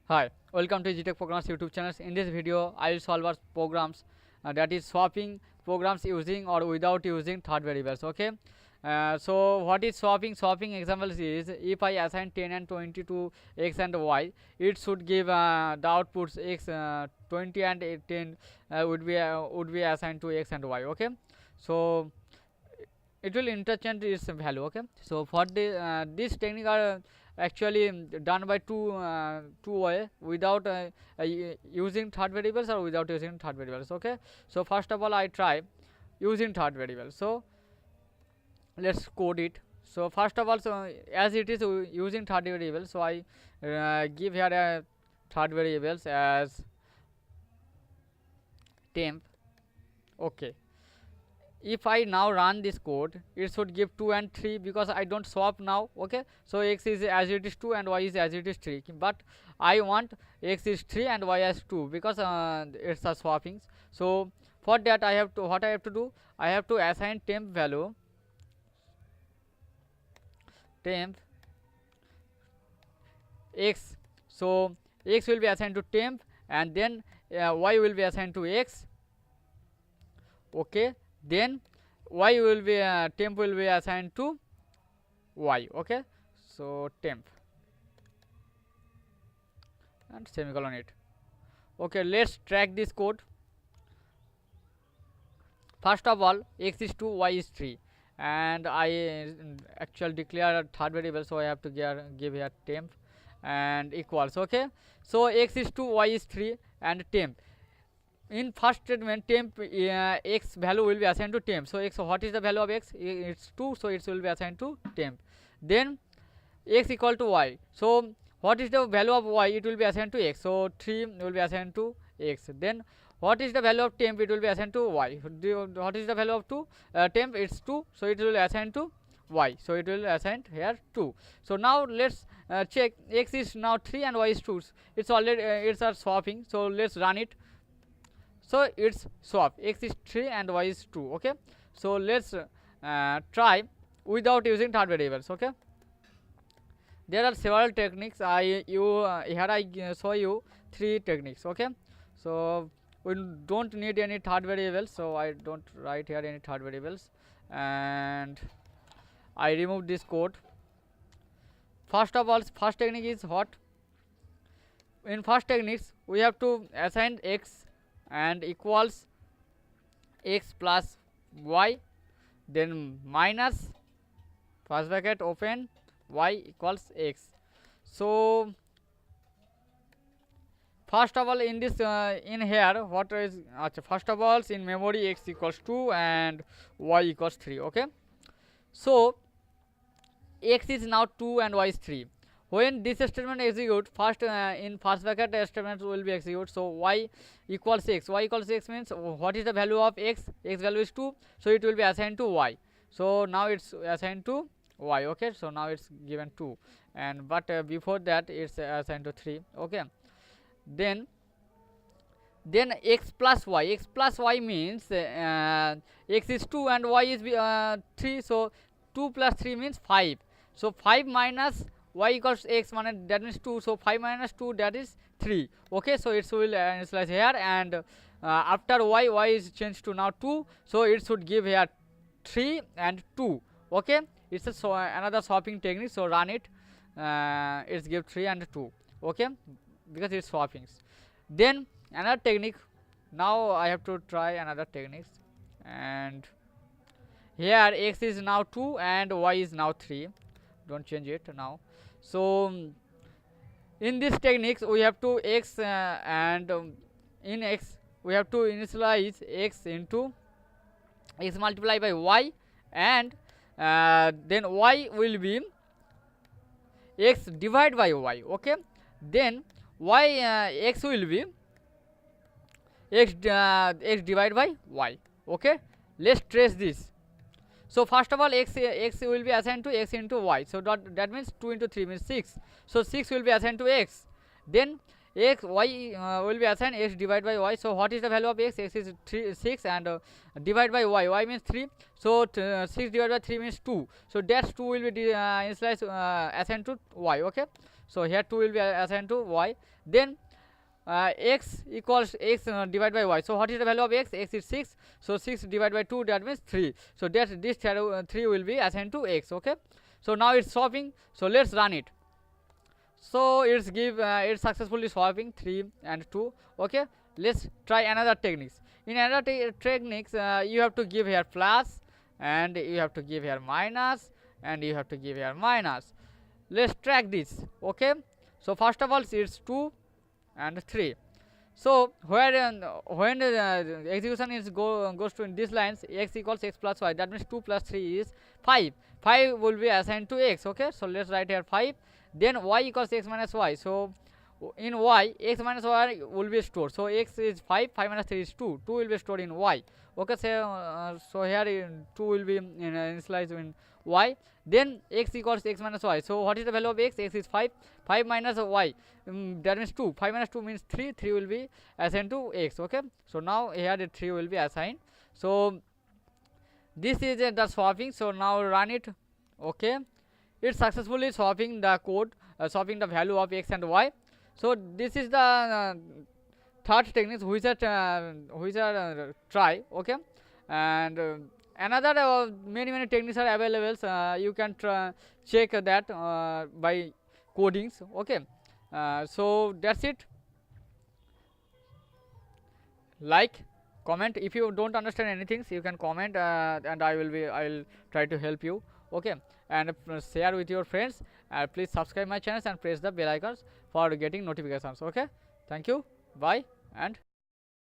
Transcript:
Hi, welcome to EasyTechProgrammer's YouTube channel. In this video, I will solve our programs that is swapping programs using or without using third variables. Okay. So what is swapping? Swapping example is if I assign 10 and 20 to x and y, it should give the outputs x 20 and 10 would be assigned to x and y. Okay. So it will interchange its value. Okay. So for this technique are actually done by two way, without using third variables or without using third variables. Okay. So first of all I try using third variable. So let's code it. So first of all, so as it is using third variable, so I give here a third variables as temp. Okay. If I now run this code, it should give 2 and 3 because I don't swap now. Okay. So x is as it is 2 and y is as it is 3, but I want x is 3 and y as 2 because it's a swapping. So for that I have to, what I have to do, I have to assign temp value, temp x. So x will be assigned to temp and then y will be assigned to x. Okay. Then y will be temp will be assigned to y. Okay. So temp and semicolon it. Okay, let's track this code. First of all, x is 2, y is 3, and I actually declare a third variable, so I have to give here temp and equals. Okay. So x is 2, y is 3 and temp. In first statement, temp x value will be assigned to temp. So x, what is the value of x? It's 2, so it will be assigned to temp. Then x equal to y. So what is the value of y? It will be assigned to x. So 3 will be assigned to x. Then what is the value of temp? It will be assigned to y. What is the value of 2? Temp, it's 2, so it will assign to y. So it will assign here 2. So now let's check. X is now 3 and y is 2. It's already it's a swapping. So let's run it. So it's swap, x is 3 and y is 2. Okay. So let's try without using third variables. Okay. There are several techniques. Here I show you 3 techniques. Okay. So we don't need any third variables, so I don't write here any third variables, and I remove this code. First of all, first technique is what? In first techniques we have to assign x and equals x plus y, then minus first bracket open y equals x. So first of all, in this in here, what is first of all, in memory x equals 2 and y equals 3. Okay. So x is now 2 and y is 3. When this statement execute, first in first bracket statement will be execute. So y equals x. Y equals x means what is the value of x? X value is 2, so it will be assigned to y. So now it's assigned to y. Okay. So now it's given 2, and but before that it's assigned to 3. Okay. Then x plus y. X plus y means x is 2 and y is 3. So 2 plus 3 means 5. So 5 minus y equals x, that means 2. So 5 minus 2, that is 3. Okay. So it will initialize here, and after y is changed to now 2, so it should give here 3 and 2. Okay. It's another swapping technique. So run it. It's give 3 and 2. Okay, because it's swappings. Then another technique. Now I have to try another techniques, and here x is now 2 and y is now 3. Don't change it now. So in this techniques we have to x and in x we have to initialize x into x multiplied by y, and then y will be x divided by y. Okay. Then y x will be x divided by y. Okay. Let's trace this. So first of all, x will be assigned to x into y. So that means 2 into 3 means 6. So 6 will be assigned to x. Then x y will be assigned x divided by y. So what is the value of x? X is 6, and divided by y means 3. So 6 divided by 3 means 2. So that 2 will be initialized, assigned to y. Okay, so here 2 will be assigned to y. Then x equals x divided by y. So what is the value of x? X is 6. So 6 divided by 2, that means 3. So that this 3 will be assigned to x. Okay, so now it's swapping. So let's run it. So it's successfully swapping 3 and 2. Okay, let's try another techniques. In another techniques, you have to give here plus, and you have to give here minus, and you have to give here minus. Let's track this. Okay, so first of all it's 2 and 3. So when the execution is goes to in these lines, x equals x plus y, that means 2 plus 3 is 5. 5 will be assigned to x. Okay, so let's write here 5. Then y equals x minus y. So in y, x minus y will be stored. So x is 5, 5 minus 3 is 2. 2 will be stored in y. Okay, so here 2 will be initialized in y. Then x equals x minus y. So what is the value of x? X is 5. 5 minus y, that means 2. 5 minus 2 means 3. 3 will be assigned to x. Okay, so now here the 3 will be assigned. So this is the swapping. So now run it. Okay, it's successfully swapping the code, swapping the value of x and y. So this is the third technique which are try. Okay, and another many techniques are available. You can check that by codings. Okay, so that's it. Like, comment. If you don't understand anything, so you can comment, and I'll try to help you. Okay, and share with your friends. Please subscribe my channel and press the bell icons for getting notifications. Okay, thank you, bye, and